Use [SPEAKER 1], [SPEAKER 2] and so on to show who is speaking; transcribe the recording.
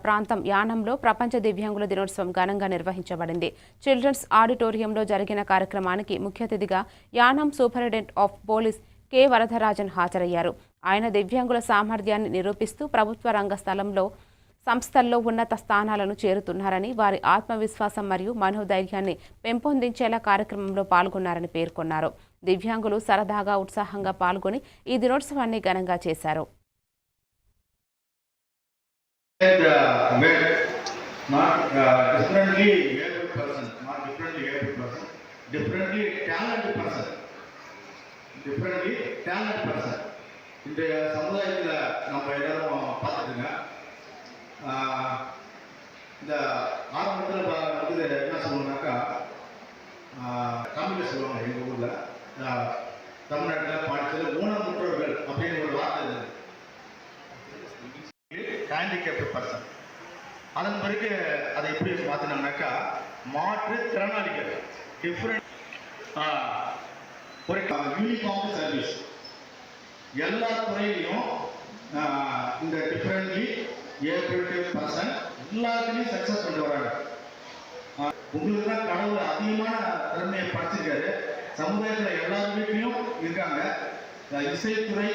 [SPEAKER 1] ప్రాంతం యానంలో ప్రపంచ దివ్యాంగుల దినోత్సవం ఘనంగా నిర్వహించబడింది. చిల్డ్రన్స్ ఆడిటోరియంలో జరిగిన కార్యక్రమానికి ముఖ్య అతిథిగా Yanam superintendent of police K Varadarajan హాజరయ్యారు. ఆయన దివ్యాంగుల సామర్థ్యాన్ని నిరూపిస్తూ ప్రభుత్వ రంగ సంస్థల్లో ఉన్నత స్థానాలను చేరుతున్నారని, వారి ఆత్మవిశ్వాసం మరియు మనోధైర్యాన్ని పెంపొందించేలా కార్యక్రమంలో పాల్గొన్నారని పేర్కొన్నారు. దివ్యాంగులు సరదాగా ఉత్సాహంగా పాల్గొని ఈ దినోత్సవాన్ని ఘనంగా చేశారు.
[SPEAKER 2] இன்றைய சமுதாயத்தில் நம்ம எல்லாரும் பார்த்துட்டுங்க, இந்த ஆரம்பத்தில் வந்து என்ன சொல்லுவாங்கனாக்கா, தமிழில் சொல்லுவாங்க, எங்கள் ஊரில் தமிழ்நாட்டில் பாடத்தில் ஊனமுற்றோர்கள் அப்படின்னு ஒரு வார்த்தை இருந்தது, ஹேண்டிகேப்டு பர்சன். அதன் பிறகு அதை எப்படி மாற்றினாங்கனாக்கா மாற்றுத்திறனாளிகள், டிஃப்ரெண்ட் ஒரு யூனிஃபார்ம் சர்வீஸ். எல்லா துறையிலையும் இந்த டிஃப்ரெண்ட்லி ஏபிள்டு பர்சன் எல்லாத்துலேயும் சக்ஸஸ் கொண்டு வராங்க. உங்களுக்கு தான் கடவுள் அதிகமான திறமையை படைச்சிருக்காரு. சமுதாயத்தில் எல்லார் வீட்லையும் இருக்காங்க. இசைத்துறை